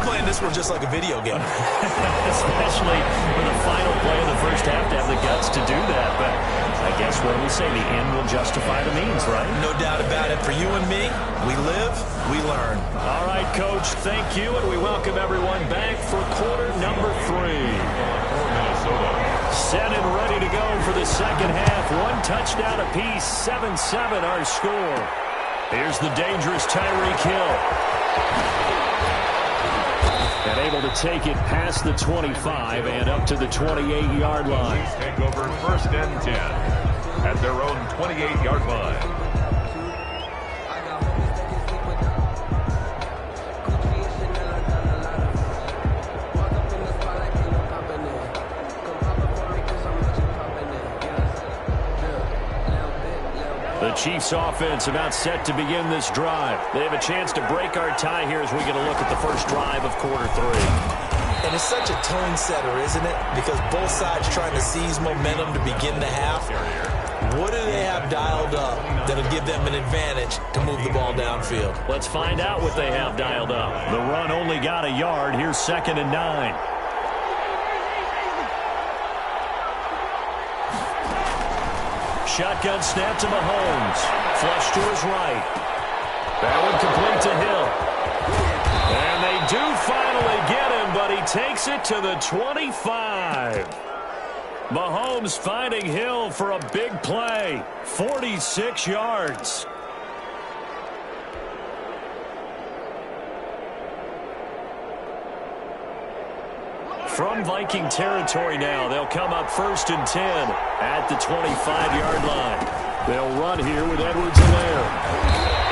playing this one just like a video game. Especially for the final play of the first half to have the guts to do that. But I guess what do we say? The end will justify the means, right? No doubt about it. For you and me, we live, we learn. All right, Coach, thank you, and we welcome everyone back for quarter number 3. Set and ready to go for the second half. One touchdown apiece, 7-7 our score. Here's the dangerous Tyreek Hill. And able to take it past the 25 and up to the 28-yard line. Take over 1st and 10 at their own 28-yard line. The Chiefs offense about set to begin this drive. They have a chance to break our tie here as we get a look at the first drive of quarter 3. And it's such a tone setter, isn't it? Because both sides trying to seize momentum to begin the half. What do they have dialed up that'll give them an advantage to move the ball downfield? Let's find out what they have dialed up. The run only got a yard. Here's 2nd and 9. Shotgun snap to Mahomes. Flush to his right. That one complete to Hill. And they do finally get him, but he takes it to the 25. Mahomes finding Hill for a big play. 46 yards. From Viking territory now, they'll come up 1st and 10 at the 25-yard line. They'll run here with Edwards-Helaire.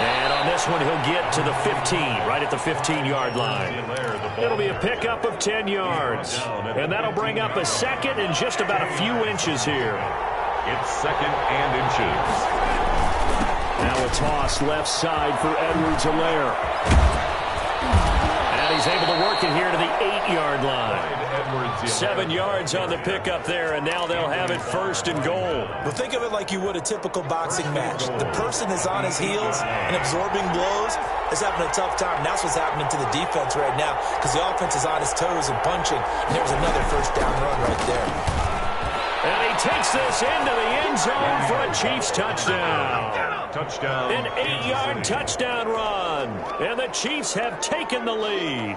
And on this one, he'll get to the 15, right at the 15-yard line. It'll be a pickup of 10 yards. And that'll bring up a 2nd and just about a few inches here. It's 2nd and inches. Now a toss left side for Edwards-Helaire. And he's able to work it here to the 8-yard line. 7 yards on the pickup there, and now they'll have it 1st and goal. Well, think of it like you would a typical boxing match. The person is on his heels and absorbing blows is having a tough time. That's what's happening to the defense right now because the offense is on his toes and punching, and there's another 1st down run right there. And he takes this into the end zone for a Chiefs touchdown. Touchdown. An 8-yard touchdown run, and the Chiefs have taken the lead.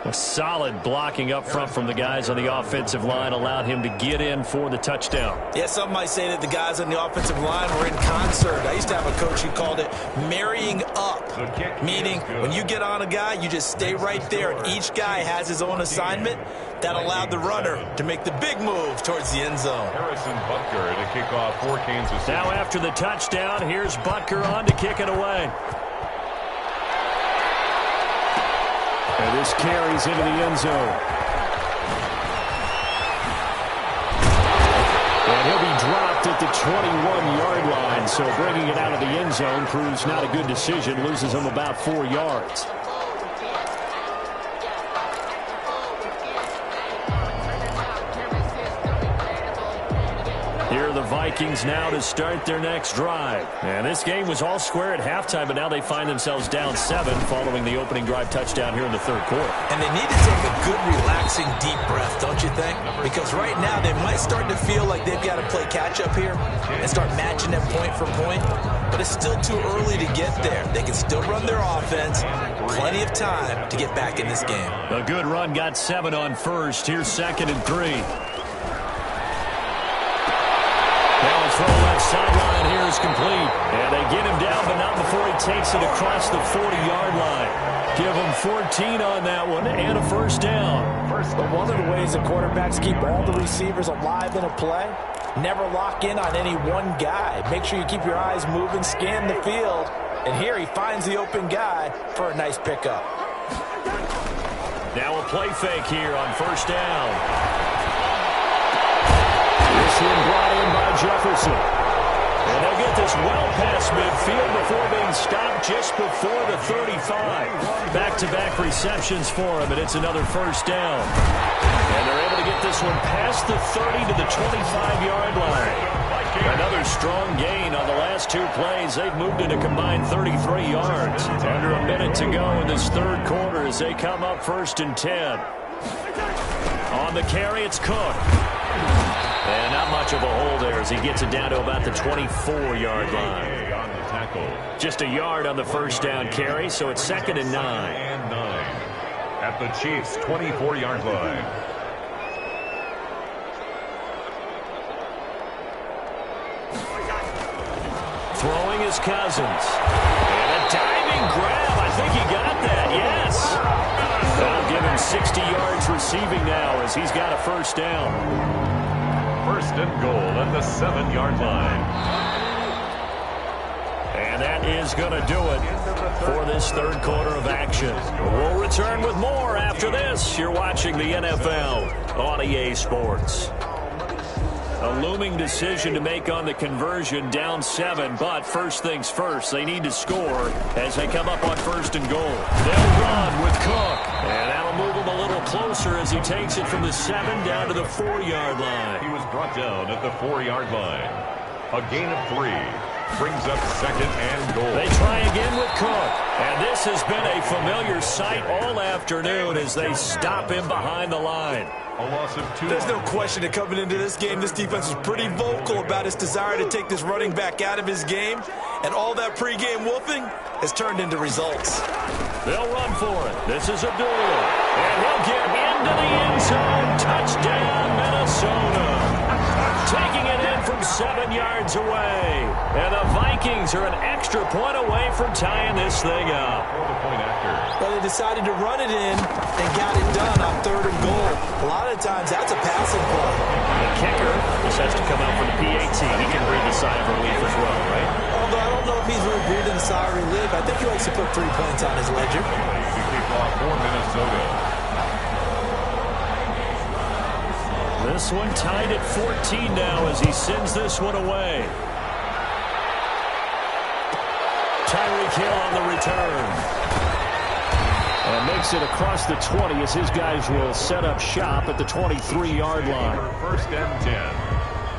A solid blocking up front from the guys on the offensive line allowed him to get in for the touchdown. Yeah, some might say that the guys on the offensive line were in concert. I used to have a coach who called it marrying up, meaning when you get on a guy, you just stay right there, and each guy has his own assignment. That allowed the runner to make the big move towards the end zone. Harrison Butker to kick off for Kansas City. Now after the touchdown, here's Butker on to kick it away. And this carries into the end zone. And he'll be dropped at the 21-yard line. So bringing it out of the end zone proves not a good decision. Loses him about 4 yards. Here are the Vikings now to start their next drive. And this game was all square at halftime, but now they find themselves down 7 following the opening drive touchdown here in the 3rd quarter. And they need to take a good, relaxing, deep breath, don't you think? Because right now they might start to feel like they've got to play catch-up here and start matching them point for point. But it's still too early to get there. They can still run their offense. Plenty of time to get back in this game. A good run got 7 on 1st. Here's 2nd and 3. Now throw left sideline here is complete. And they get him down, but not before he takes it across the 40-yard line. Give him 14 on that one and a 1st down. But one of the ways that quarterbacks keep all the receivers alive in a play, never lock in on any one guy. Make sure you keep your eyes moving, scan the field. And here he finds the open guy for a nice pickup. Now a play fake here on 1st down. This one brought in by Jefferson. And they'll get this well past midfield before being stopped just before the 35. Back-to-back receptions for him, and it's another 1st down. And they're able to get this one past the 30 to the 25-yard line. Another strong gain on the last two plays. They've moved it a combined 33 yards. Under a minute to go in this third quarter as they come up 1st and 10. On the carry, it's Cook. And not much of a hole there as he gets it down to about the 24-yard line. Just a yard on the first down carry, so it's 2nd and 9. At the Chiefs' 24-yard line. Throwing is Cousins. And a diving grab. I think he got that. Yes. That'll give him 60 yards receiving now as he's got a first down. 1st and goal at the 7-yard line. And that is going to do it for this third quarter of action. We'll return with more after this. You're watching the NFL on EA Sports. A looming decision to make on the conversion, down 7, but first things first, they need to score as they come up on 1st and goal. They'll run with Cook, and that'll move him a little closer as he takes it from the 7 down to the 4-yard line. He was brought down at the 4-yard line. A gain of 3 brings up 2nd and goal. They try again with Cook, and this has been a familiar sight all afternoon as they stop him behind the line. A loss of 2. There's no question that coming into this game, this defense was pretty vocal about its desire to take this running back out of his game, and all that pregame wolfing has turned into results. They'll run for it. This is Abdullah, and he'll get into the end zone. Touchdown, Minnesota. Taking it in from 7 yards away. And the Vikings are an extra point away from tying this thing up. Well, they decided to run it in and got it done on 3rd and goal. A lot of times, that's a passing play. The kicker just has to come out for the PAT. He can breathe a sigh of relief as well, right? Although I don't know if he's really breathing a sigh of relief. I think he likes to put 3 points on his ledger. To kick off for Minnesota. This one tied at 14 now as he sends this one away. Tyreek Hill on the return. And makes it across the 20 as his guys will set up shop at the 23-yard line. 1st and 10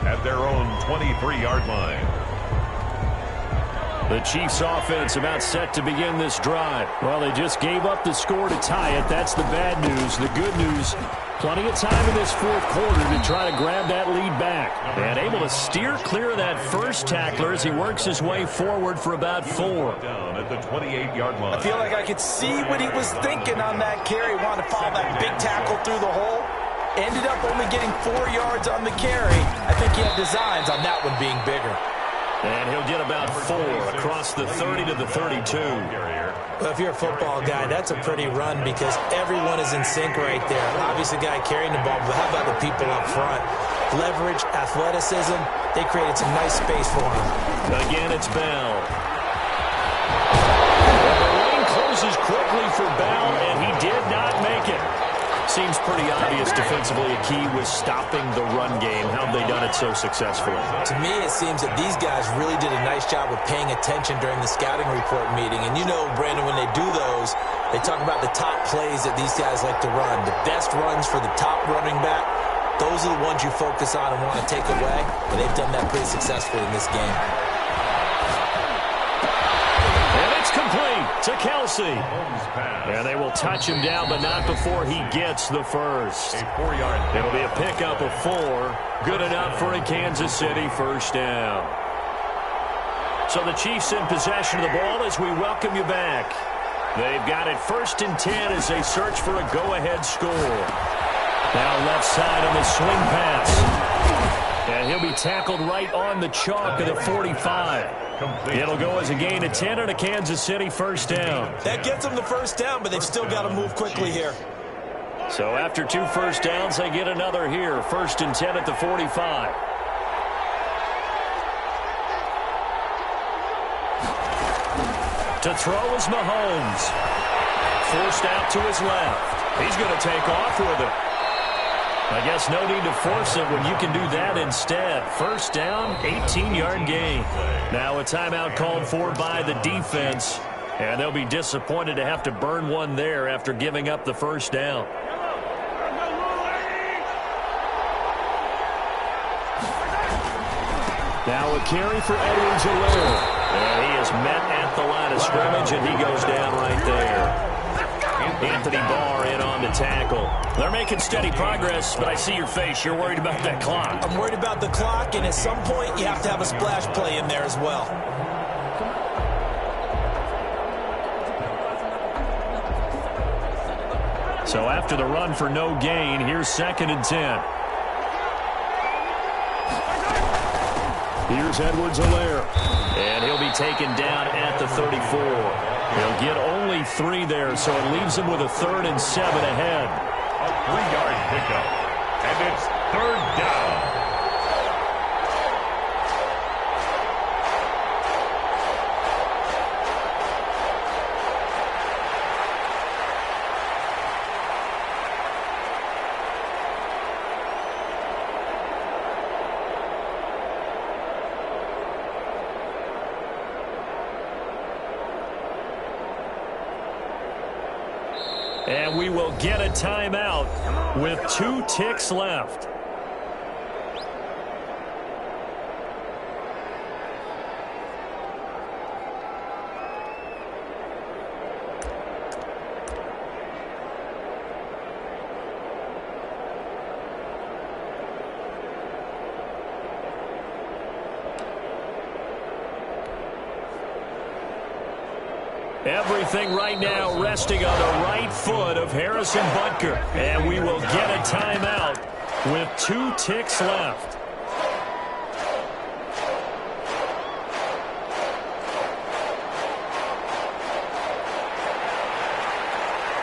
at their own 23-yard line. The Chiefs offense about set to begin this drive. Well, they just gave up the score to tie it. That's the bad news. The good news, plenty of time in this fourth quarter to try to grab that lead back. And able to steer clear of that first tackler as he works his way forward for about 4. Down at the 28-yard line. I feel like I could see what he was thinking on that carry. Wanted to follow that big tackle through the hole. Ended up only getting 4 yards on the carry. I think he had designs on that one being bigger. And he'll get about 4 across the 30 to the 32. Well, if you're a football guy, that's a pretty run because everyone is in sync right there. Obviously, the guy carrying the ball, but how about the people up front? Leverage, athleticism, they created some nice space for him. Again, it's Bell. And the lane closes quickly for Bell, and he did not make it. Seems pretty obvious defensively a key was stopping the run game. How have they done it so successfully? To me, it seems that these guys really did a nice job of paying attention during the scouting report meeting. And you know, Brandon, when they do those, they talk about the top plays that these guys like to run. The best runs for the top running back, those are the ones you focus on and want to take away. And they've done that pretty successfully in this game. And it's complete to Kelsey. And they will touch him down, but not before he gets the first. It'll be a pickup of 4. Good enough for a Kansas City first down. So the Chiefs in possession of the ball as we welcome you back. They've got it 1st and 10 as they search for a go-ahead score. Now left side on the swing pass. And he'll be tackled right on the chalk of the 45. It'll go as a gain of 10 and a Kansas City first down. That gets them the first down, but they've still got to move quickly here. So after 2 first downs, they get another here. 1st and 10 at the 45. To throw is Mahomes. Forced out to his left. He's going to take off with it. I guess no need to force it when you can do that instead. First down, 18-yard gain. Now a timeout called for by the defense, and they'll be disappointed to have to burn one there after giving up the first down. Now a carry for Edwards-Helaire. And he is met at the line of scrimmage, and he goes down right there. Anthony Barr in on the tackle. They're making steady progress, but I see your face. You're worried about that clock. I'm worried about the clock, and at some point, you have to have a splash play in there as well. So after the run for no gain, here's 2nd and 10. Here's Edwards-Helaire. And he'll be taken down at the 34. He'll get only 3 there, so it leaves him with a 3rd and 7 ahead. A 3-yard pickup. And it's 3rd down. And we will get a timeout with 2 ticks left. Everything right now resting on the right foot of Harrison Butker. And we will get a timeout with 2 ticks left.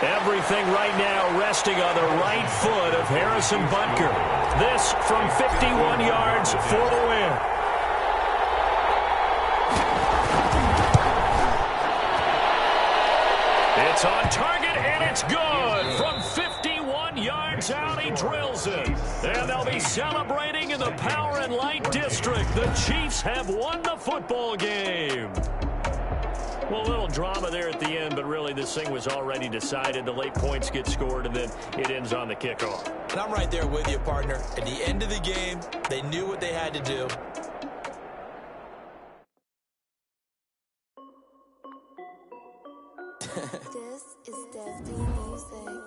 Everything right now resting on the right foot of Harrison Butker. This from 51 yards for the win. It's on target, and it's good. From 51 yards out, he drills it. And they'll be celebrating in the Power and Light District. The Chiefs have won the football game. Well, a little drama there at the end, but really this thing was already decided. The late points get scored, and then it ends on the kickoff. And I'm right there with you, partner. At the end of the game, they knew what they had to do. This is Destiny Music.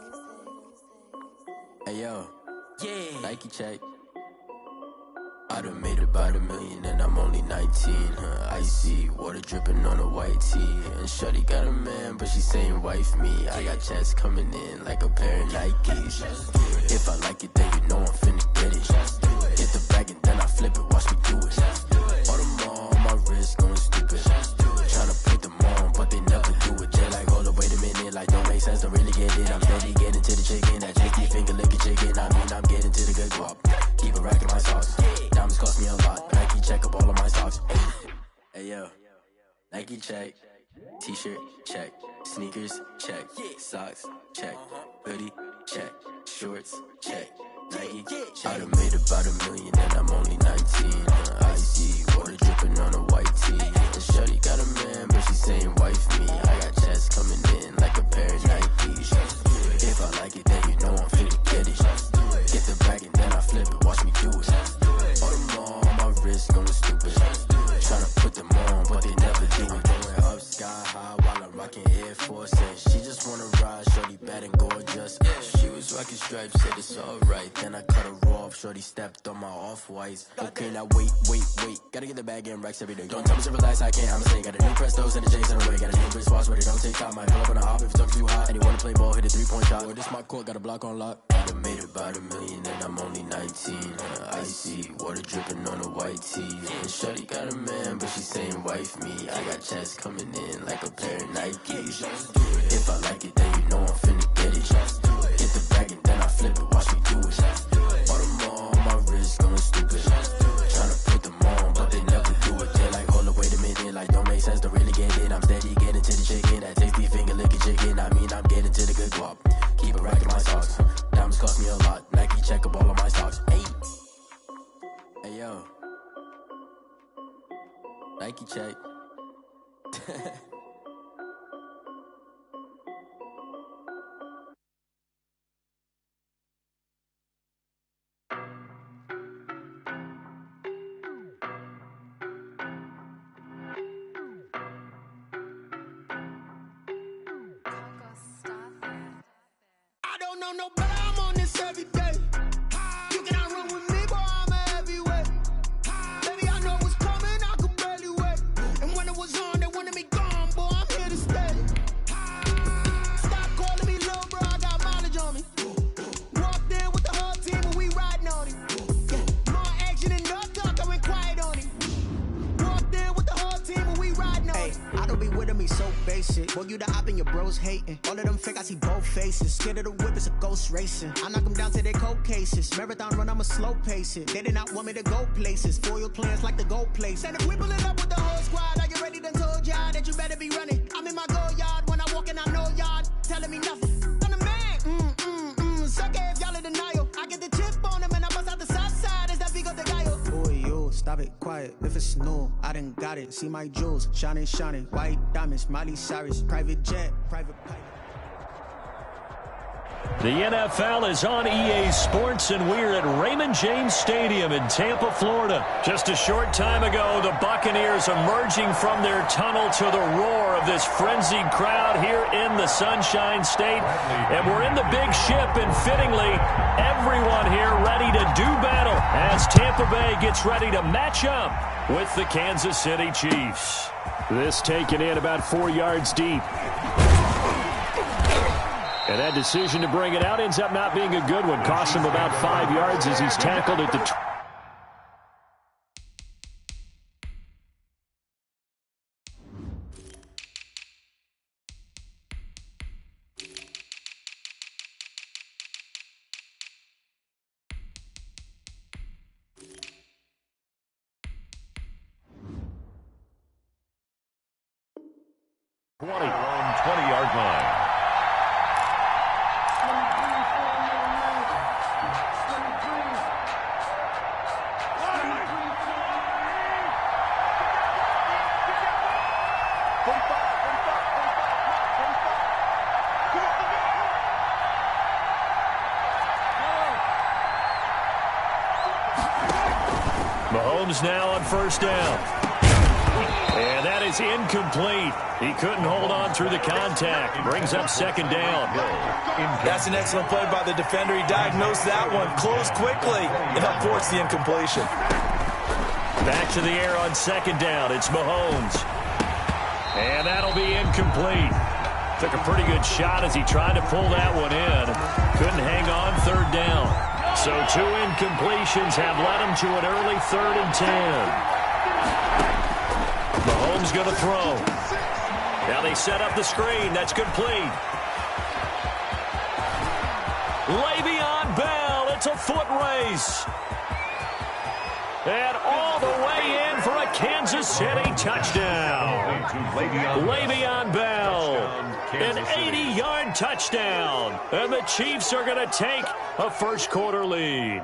Hey yo, Yeah. Nike check. I done made about $1 million and I'm only 19. Icy water dripping on a white tee. And shorty got a man, but she saying wife me. I got checks coming in like a pair of Nikes. If I like it, then you know I'm finna get it. Hit the bag and then I flip it. Watch me do it. All them on my wrist going stupid. Tryna put them on, but they never do it. They're like, hold up, wait a minute. Like, don't make sense, don't really get it. I'm steady getting to the chicken. That chicky finger licking chicken. I mean, I'm getting to the good guap. Keep a rack in my sauce. Diamonds cost me a lot. Nike check up all of my stocks. Hey yo, Nike check. T-shirt check. Sneakers check. Socks check. Hoodie check. Shorts check. Nike I done made about $1 million and I'm only 19. Icy water dripping on a white tee. And shorty got a man, but she saying wife me. I got checks coming in like a pair of Nikes. If I like it, then you know I'm finna get it. Get the bag and then I flip it. Watch me do it. All them on my wrist going stupid. Tryna put them on, but they never do it. Going up sky high while I'm rocking Air Force. And she just wanna ride, shorty bad and gorgeous. She was rocking stripes, said it's alright. Then I cut her off, shorty stepped on my off-whites. Okay, now wait. Gotta get the bag and racks every day. Don't tell me to relax, I can't, I'ma say. Got a new Prestos and a J's in the way. Got a new Chris Foss, but it don't take time. Might pull up on a hop if it's too hot. And he wanna play ball, hit a 3-point shot. Or this my court, got a block on lock. I done made about $1 million and I'm only 19. Icy water dripping on a white tee. And shorty got a man, but she saying wife me. I got checks coming in like a pair of Nikes. If I like it, then you know I'm finna get it. Hit the bag and then I flip it. Watch me do it. All them on my wrist going stupid. Tryna put them on, but they never do it. They're like, hold up, wait a minute. Like, don't make sense, don't really get it. I'm steady getting to the chicken. That tasty finger licking chicken. I mean, I'm getting to the good guap. Keep a rack in my socks. Diamonds cost me a lot. Nike check up all of my stocks. Hey yo, Nike check. don't know no better, I'm on this every day. You cannot run with me, boy, I'm a heavyweight. Baby, I know what's coming, I could barely wait. And when it was on, they wanted me gone, boy, I'm here to stay. Stop calling me little bro, I got mileage on me. Walked in with the whole team and we riding on it. Yeah, more action and no talk, I went quiet on it. Walked in with the whole team and we riding on it. I don't be with me so basic. Boy, you the op and your bros hating. All of them fake, I see both faces. Scared of the whip, it's a ghost racing. I knock them down to their cold cases. Marathon run, I'ma slow pace it. They did not want me to go places. Foil plans like the gold place. And if we pulling up with the whole squad, I get ready to told y'all that you better be running. I'm in my go yard when I walk in, I know y'all telling me nothing. I'm the man, suck it if y'all in denial. I get the chip on them and I bust out the south side. Is that Vigo de Gallo? Boy, you, stop it, quiet. If it's new, I done got it. See my jewels, shining, shining. White diamonds, Miley Cyrus. Private jet, private pilot. The NFL is on EA Sports, and we're at Raymond James Stadium in Tampa, Florida. Just a short time ago, the Buccaneers emerging from their tunnel to the roar of this frenzied crowd here in the Sunshine State. And we're in the big ship, and fittingly, everyone here ready to do battle as Tampa Bay gets ready to match up with the Kansas City Chiefs. This taken in about 4 yards deep. And that decision to bring it out ends up not being a good one. Cost him about 5 yards as he's tackled at the 20-yard line. Mahomes now on first down. And that is incomplete. He couldn't hold on through the contact. Brings up second down. That's an excellent play by the defender. He diagnosed that one, closed quickly, and forced the incompletion. Back to the air on second down. It's Mahomes. And that'll be incomplete. Took a pretty good shot as he tried to pull that one in. Couldn't hang on third down. So 2 incompletions have led him to an early 3rd and 10. Mahomes going to throw. Now they set up the screen. That's complete. Le'Veon Bell. It's a foot race. And all the way in for a Kansas City touchdown. Le'Veon Bell. An 80-yard touchdown. And the Chiefs are going to take a first-quarter lead.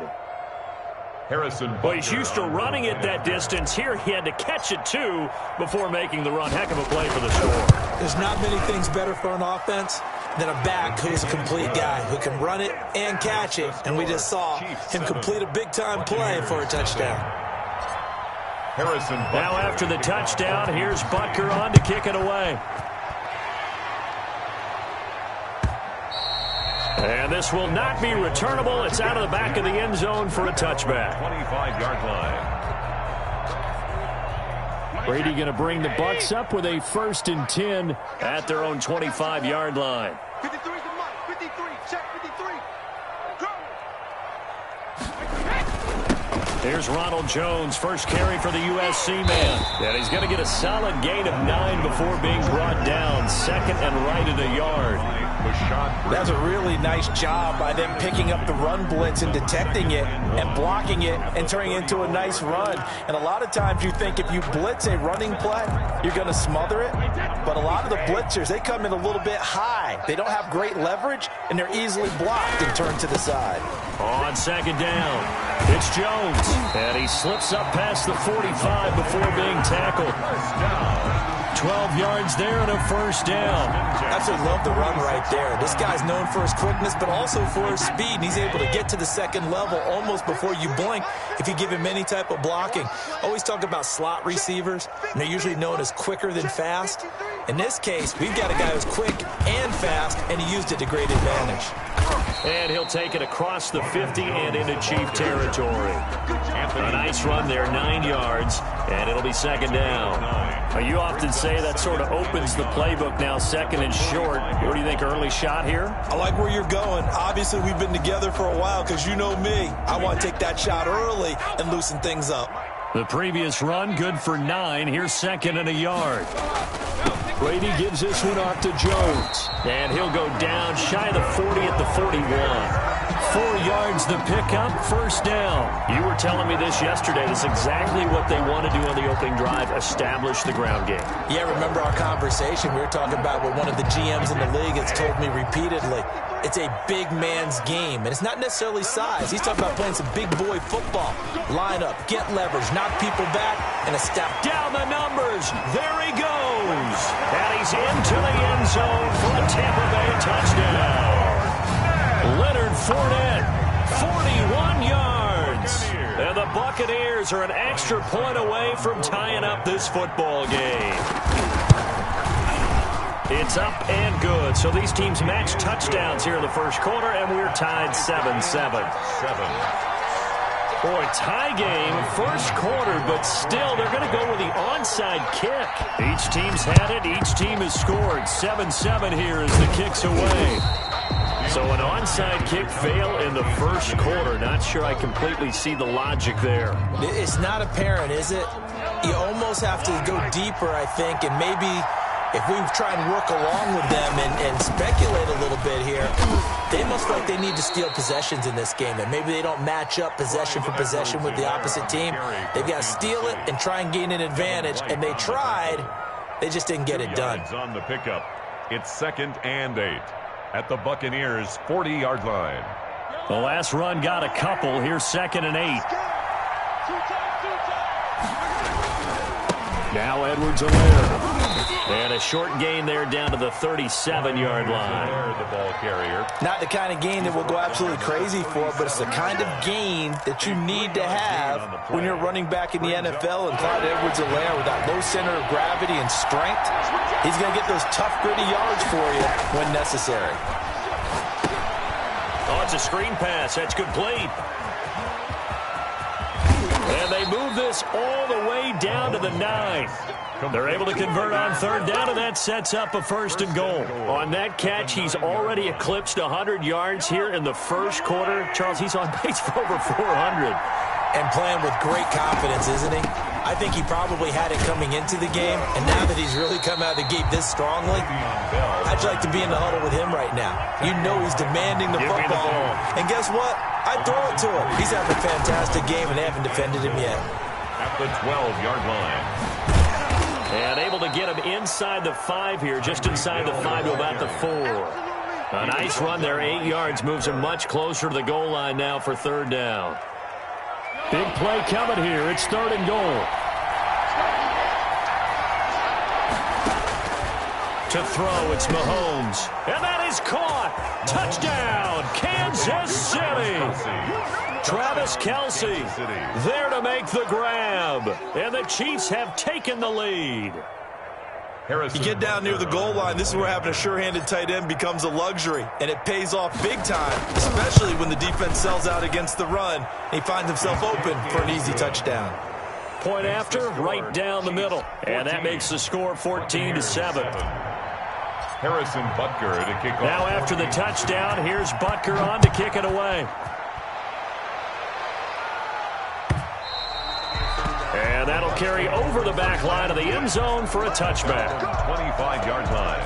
Well, he's used to running it that distance. Here he had to catch it, too, before making the run. Heck of a play for the score. There's not many things better for an offense than a back who's a complete guy, who can run it and catch it. And we just saw him complete a big-time play for a touchdown. Now after the touchdown, here's Butker on to kick it away. And this will not be returnable. It's out of the back of the end zone for a touchback. 25-yard line. Brady going to bring the Bucs up with a 1st and 10 at their own 25-yard line. 53 is the mark. 53. Check 53. Go. Here's Ronald Jones, first carry for the USC man. And he's going to get a solid gain of 9 before being brought down. 2nd and right at a yard. That's a really nice job by them picking up the run blitz and detecting it and blocking it and turning it into a nice run. And a lot of times you think if you blitz a running play, you're going to smother it. But a lot of the blitzers, they come in a little bit high. They don't have great leverage, and they're easily blocked and turned to the side. On second down, it's Jones. And he slips up past the 45 before being tackled. 12 yards there and a first down. Absolutely love the run right there. This guy's known for his quickness, but also for his speed. And he's able to get to the second level almost before you blink if you give him any type of blocking. Always talk about slot receivers, and they're usually known as quicker than fast. In this case, we've got a guy who's quick and fast, and he used it to great advantage. And he'll take it across the 50 and into Chief territory. A nice run there, 9 yards, and it'll be second down. Now, you often say that sort of opens the playbook now, second and short. What do you think, early shot here? I like where you're going. Obviously, we've been together for a while because you know me. I want to take that shot early and loosen things up. The previous run, good for 9. Here's second and a yard. Brady gives this one off to Jones. And he'll go down shy of the 40 at the 41. 4 yards the pickup, first down. You were telling me this yesterday. This is exactly what they want to do on the opening drive, establish the ground game. Yeah, remember our conversation? We were talking about what one of the GMs in the league has told me repeatedly. It's a big man's game, and it's not necessarily size. He's talking about playing some big boy football. Line up, get leverage, knock people back, and a step. Down the numbers. There he goes. And he's into the end zone for a Tampa Bay touchdown. Leonard Fournette, 41 yards. And the Buccaneers are an extra point away from tying up this football game. It's up and good. So these teams match touchdowns here in the first quarter, and we're tied 7-7. Boy, tie game, first quarter, but still they're going to go with the onside kick. Each team's had it. Each team has scored. 7-7 here as the kick's away. So an onside kick fail in the first quarter. Not sure I completely see the logic there. It's not apparent, is it? You almost have to go deeper, I think, and maybe if we try and work along with them and speculate a little bit here, they must feel like they need to steal possessions in this game, and maybe they don't match up possession for possession with the opposite team. They've got to steal it and try and gain an advantage, and they tried. They just didn't get it done. On the pickup, it's 2nd and 8 at the Buccaneers' 40-yard line. The last run got a couple. Here's 2nd and 8. Now Edwards-Helaire. And a short gain there down to the 37-yard line. The ball carrier. Not the kind of gain that we'll go absolutely crazy for, but it's the kind of gain that you need to have when you're running back in the NFL. And Clyde Edwards-Helaire, with that low center of gravity and strength, he's going to get those tough, gritty yards for you when necessary. Oh, it's a screen pass. That's complete. And they move this all the way down to the 9. They're able to convert on third down, and that sets up a 1st and goal. On that catch, he's already eclipsed 100 yards here in the first quarter. Charles, he's on pace for over 400. And playing with great confidence, isn't he? I think he probably had it coming into the game, and now that he's really come out of the gate this strongly, I'd like to be in the huddle with him right now. You know he's demanding the football. And guess what? I'd throw it to him. He's having a fantastic game, and they haven't defended him yet. At the 12-yard line. And able to get him inside the 5 here, just inside the 5 to about the 4. A nice run there, 8 yards, moves him much closer to the goal line now for third down. Big play coming here. It's 3rd and goal. To throw, it's Mahomes. And that is caught. Touchdown, Kansas City. Travis Kelce there to make the grab. And the Chiefs have taken the lead. You get down near the goal line, this is where having a sure-handed tight end becomes a luxury, and it pays off big time, especially when the defense sells out against the run. He finds himself open for an easy touchdown. Point after, right down the middle. And that makes the score 14-7. Harrison Butker to kick off. Now after the touchdown, here's Butker on to kick it away. And that'll carry over the back line of the end zone for a touchback. 25-yard line.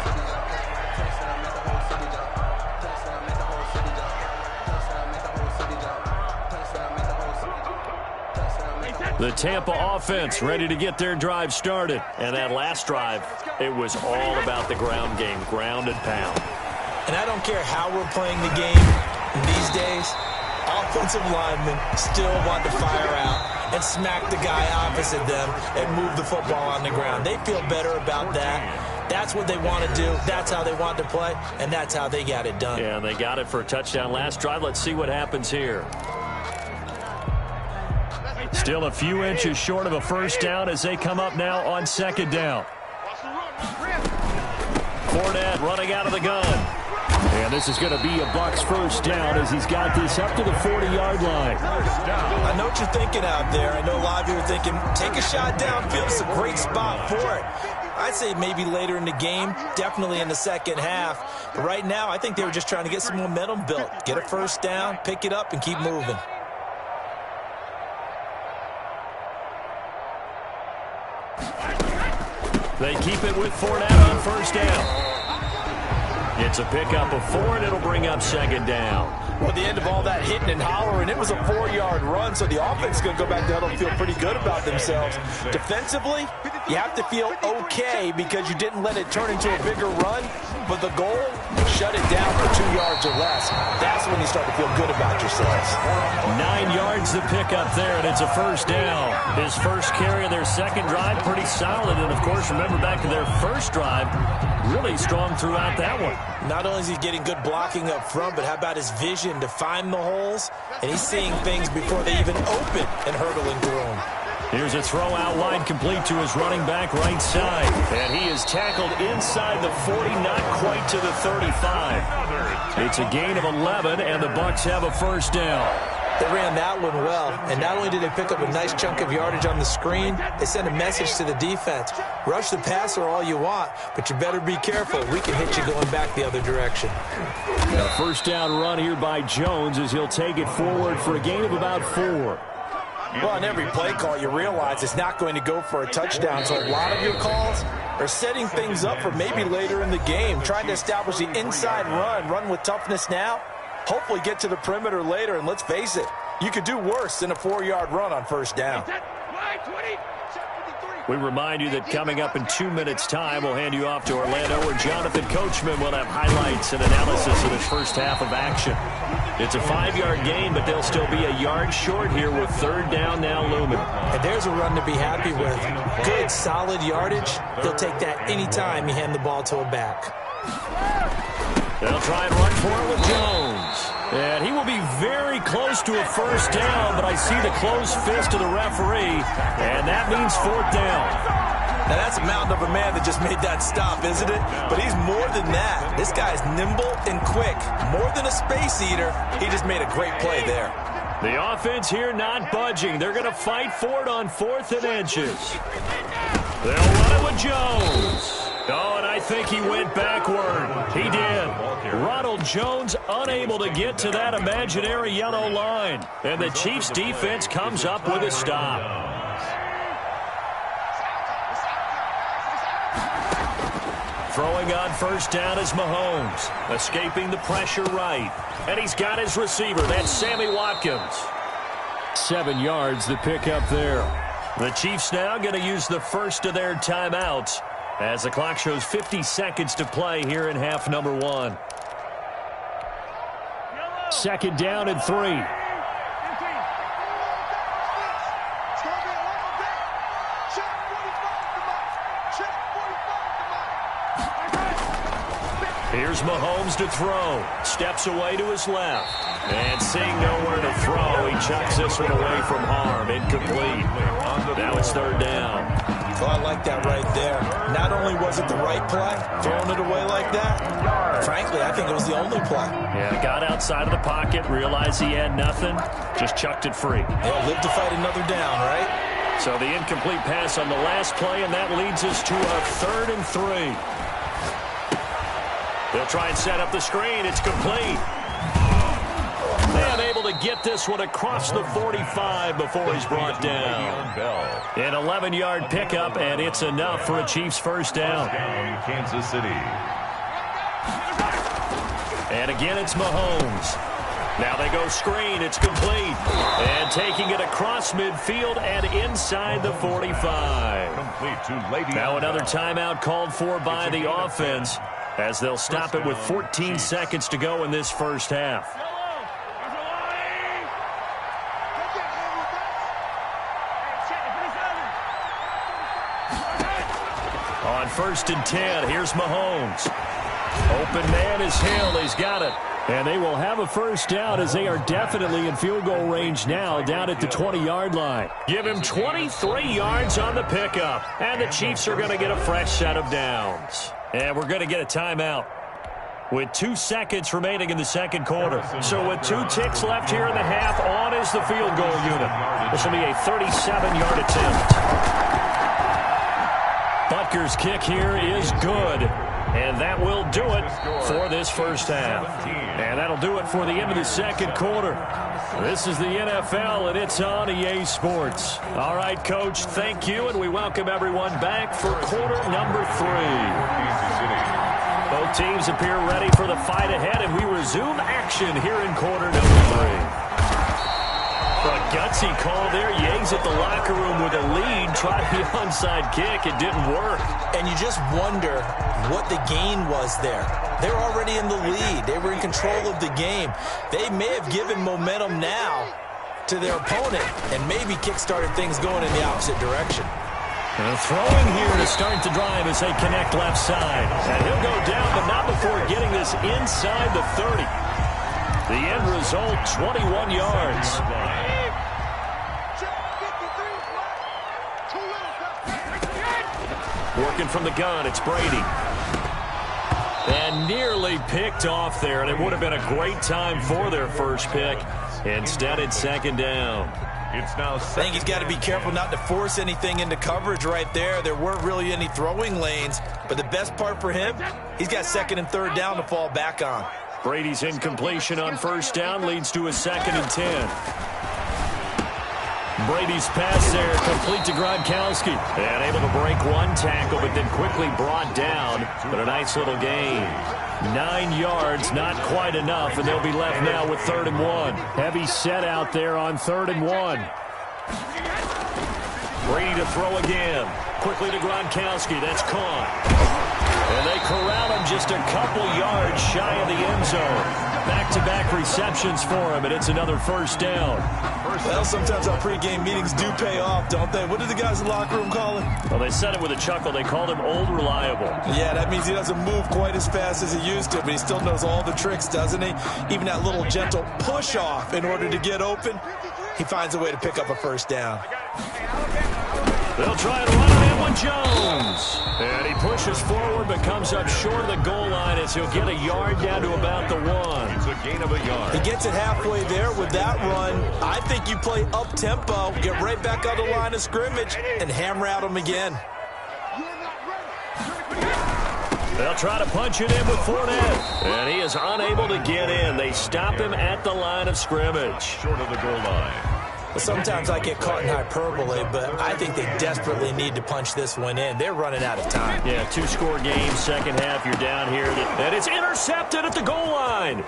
The Tampa offense ready to get their drive started. And that last drive, it was all about the ground game, ground and pound. And I don't care how we're playing the game these days, offensive linemen still want to fire out and smack the guy opposite them and move the football on the ground. They feel better about that. That's what they want to do. That's how they want to play, and that's how they got it done. Yeah, and they got it for a touchdown last drive. Let's see what happens here. Still a few inches short of a first down as they come up now on 2nd down. Fournette running out of the gun. And this is going to be a Bucs first down as he's got this up to the 40-yard line. I know what you're thinking out there. I know a lot of you are thinking, take a shot downfield. It's a great spot for it. I'd say maybe later in the game, definitely in the second half. But right now, I think they were just trying to get some momentum built. Get a first down, pick it up, and keep moving. They keep it with Fournette on first down. It's a pickup of 4, and it'll bring up second down. Well, at the end of all that hitting and hollering, it was a 4-yard run, so the offense is going to go back to huddle and feel pretty good about themselves. Defensively, you have to feel okay because you didn't let it turn into a bigger run, but the goal, shut it down for 2 yards or less. That's when you start to feel good about yourselves. 9 yards to pick up there, and it's a first down. His first carry of their second drive, pretty solid, and of course, remember back to their first drive, really strong throughout that one. Not only is he getting good blocking up front, but how about his vision to find the holes? And he's seeing things before they even open and hurdling through them. Here's a throw out wide, complete to his running back right side. And he is tackled inside the 40, not quite to the 35. It's a gain of 11, and the Bucs have a first down. They ran that one well, and not only did they pick up a nice chunk of yardage on the screen, they sent a message to the defense. Rush the passer all you want, but you better be careful. We can hit you going back the other direction. A first down run here by Jones as he'll take it forward for a gain of about 4. Well, on every play call, you realize it's not going to go for a touchdown, so a lot of your calls are setting things up for maybe later in the game, trying to establish the inside run with toughness now. Hopefully get to the perimeter later, and let's face it, you could do worse than a 4-yard run on first down. We remind you that coming up in 2 minutes' time, we'll hand you off to Orlando, where Jonathan Coachman will have highlights and analysis of his first half of action. It's a 5-yard gain, but they'll still be a yard short here with third down now looming. And there's a run to be happy with. Good, solid yardage. He'll take that anytime you hand the ball to a back. They'll try and run for it with Jones. And he will be very close to a first down, but I see the closed fist of the referee, and that means fourth down. Now, that's a mountain of a man that just made that stop, isn't it? But he's more than that. This guy's nimble and quick. More than a space eater, he just made a great play there. The offense here not budging. They're going to fight for it on 4th and inches. They'll run it with Jones. Oh, and I think he went backward. He did. Ronald Jones unable to get to that imaginary yellow line. And the Chiefs' defense comes up with a stop. Throwing on first down is Mahomes. Escaping the pressure right. And he's got his receiver. That's Sammy Watkins. 7 yards to pick up there. The Chiefs now going to use the first of their timeouts as the clock shows 50 seconds to play here in half number 1. Second down and 3. Here's Mahomes to throw. Steps away to his left. And seeing nowhere to throw, he chucks this one away from harm. Incomplete. Now it's third down. Well, I like that right there. Not only was it the right play, throwing it away like that, frankly, I think it was the only play. Yeah, got outside of the pocket, realized he had nothing, just chucked it free. He'll live to fight another down, right? So the incomplete pass on the last play, and that leads us to a 3rd and 3. They'll try and set up the screen. It's complete. Unable to get this one across the 45 before he's brought down. An 11-yard pickup, and it's enough for a Chiefs first down. Kansas City. And again, it's Mahomes. Now they go screen. It's complete. And taking it across midfield and inside the 45. Now another timeout called for by the offense as they'll stop it with 14 seconds to go in this first half. On 1st and 10, here's Mahomes. Open man is Hill. He's got it. And they will have a first down as they are definitely in field goal range now down at the 20-yard line. Give him 23 yards on the pickup. And the Chiefs are going to get a fresh set of downs. And we're going to get a timeout with 2 seconds remaining in the second quarter. So with 2 ticks left here in the half, on is the field goal unit. This will be a 37-yard attempt. Butker's kick here is good. And that will do it for this first half. And that'll do it for the end of the second quarter. This is the NFL, and it's on EA Sports. All right, Coach, thank you, and we welcome everyone back for quarter number 3. Both teams appear ready for the fight ahead, and we resume action here in quarter number 3. A gutsy call there. Yangs at the locker room with a lead. Tried the onside kick. It didn't work. And you just wonder what the gain was there. They're already in the lead. They were in control of the game. They may have given momentum now to their opponent and maybe kick-started things going in the opposite direction. And a throw-in here to start the drive as they connect left side. And he'll go down, but not before getting this inside the 30. The end result, 21 yards. Working from the gun, it's Brady. And nearly picked off there, and it would have been a great time for their first pick. Instead, it's second down. It's now I think he's got to be careful not to force anything into coverage right there. There weren't really any throwing lanes, but the best part for him, he's got second and third down to fall back on. Brady's incompletion on first down leads to a 2nd and 10. Brady's pass there, complete to Gronkowski. And able to break one tackle, but then quickly brought down. But a nice little gain. 9 yards, not quite enough, and they'll be left now with 3rd and 1. Heavy set out there on 3rd and 1. Brady to throw again. Quickly to Gronkowski. That's caught. And they corral him just a couple yards shy of the end zone. Back-to-back receptions for him, and it's another first down. Well, sometimes our pregame meetings do pay off, don't they? What did the guys in the locker room call him? Well, they said it with a chuckle. They called him Old Reliable. Yeah, that means he doesn't move quite as fast as he used to, but he still knows all the tricks, doesn't he? Even that little gentle push-off in order to get open, he finds a way to pick up a first down. They'll try and run it in with Jones. And he pushes forward but comes up short of the goal line as he'll get a yard down to about the 1. It's a gain of a yard. He gets it halfway there with that run. I think you play up-tempo, get right back on the line of scrimmage, and hammer out him again. They'll try to punch it in with Fournette. And he is unable to get in. They stop him at the line of scrimmage. Short of the goal line. Sometimes I get caught in hyperbole, but I think they desperately need to punch this one in. They're running out of time. Yeah, 2-score game, second half, you're down here. And it's intercepted at the goal line.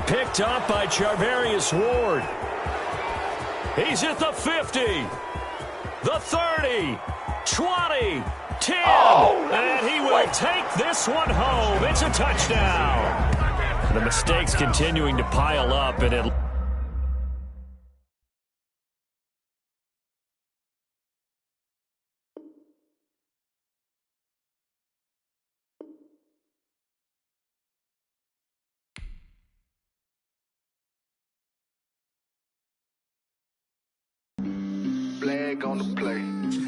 Picked up by Charvarius Ward. He's at the 50, the 30, 20, 10. And he will take this one home. It's a touchdown. The mistakes continuing to pile up, and it... Flag on the play.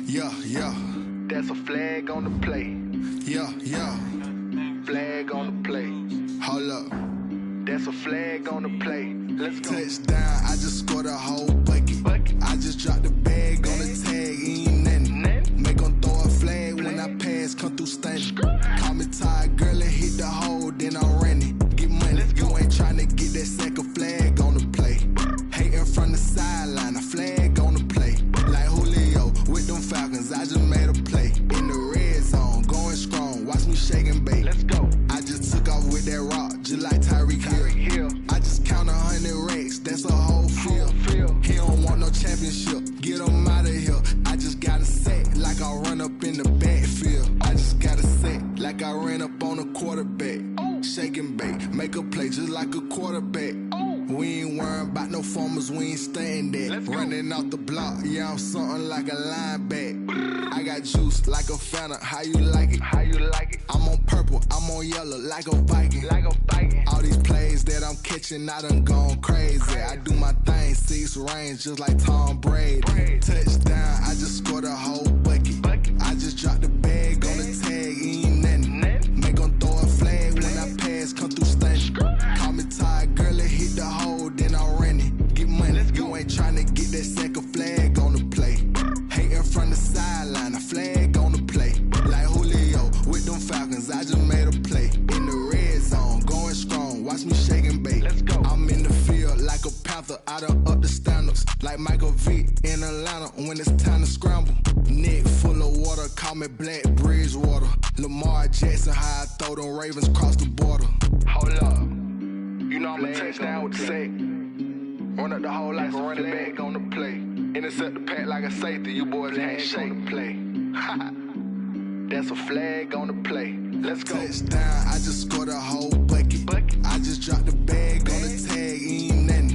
Yeah, yeah. That's a flag on the play. Yeah, yeah. Flag on the play. Hold up. That's a flag on the play. Let's go. Touchdown, I just scored a whole bucket. I just dropped the bag on the tag, ain't nothing. Make them throw a flag when I pass, come through stunning. Call me tired, girl, and hit the hole, then I'm running. Get money, you ain't trying to get that second flag on the play. Hating from the sideline, a flag on the play. Like Julio with them Falcons, I just made a play. In the red zone, going strong, watch me shake and bake. Let's go. I just took off with that rock, just like Tyreek Hill. I just count 100 racks, that's a whole field. He don't want no championship, get him out of here. I just got a set, like I run up in the backfield. I just got a set, like I ran up on a quarterback. Shake and bake, make a play just like a quarterback. We ain't worrying about no formers, we ain't staying there. Running off the block, yeah, I'm something like a linebacker. I got juice like a Fanta, how you like it? How you like it? I'm on purple, I'm on yellow, like a Viking. Like a Viking. All these plays that I'm catching, I done gone crazy. I do my thing, 6 range, just like Tom Brady. Touchdown, I just scored a whole bucket. I just dropped the bag on the tag, ain't nothing. Make I done up the standards like Michael Vick in Atlanta when it's time to scramble. Neck full of water, call me Black Bridgewater. Lamar Jackson, how I throw them Ravens cross the border. Hold up, you know I'm a touchdown with the sack. Run up the whole like a running back on the play. Intercept the pack like a safety, you boys can't shake the play. That's a flag on the play. Let's go. Touchdown, I just scored a whole bucket. I just dropped the bag on the tag, ain't nothing.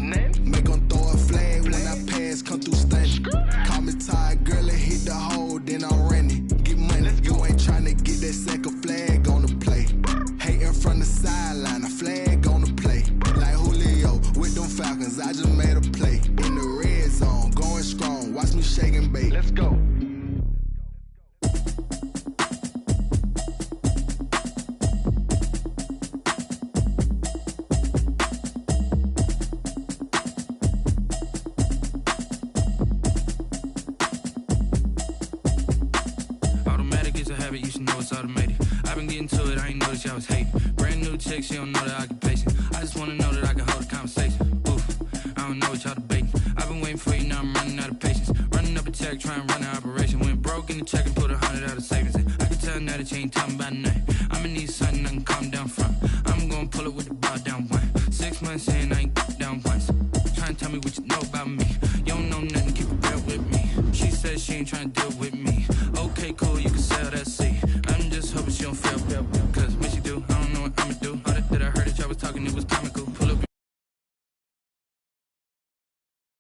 Make them throw a flag when I pass, come through stunning. Call me tired, girl, and hit the hole, then I'm running. Get money, you ain't tryna get that second flag on the play. Hating from the sideline, a flag on the play. Like Julio with them Falcons, I just made a play. In the red zone, going strong, watch me shake and bake. Let's go. I was hating. Brand new chick, she don't know the occupation. I just wanna know that I can hold a conversation. Oof, I don't know what y'all debating. I've been waiting for you, now I'm running out of patience. Running up a check, trying to run an operation. Went broke in the check and put 100 out of savings in. I can tell now that you ain't talking about nothing. I'ma need something I can calm down from. I'm gonna pull it with the bar down one. 6 months in, I ain't down once. Trying to tell me what you know about me. You don't know nothing, keep it real with me. She said she ain't trying to deal with me.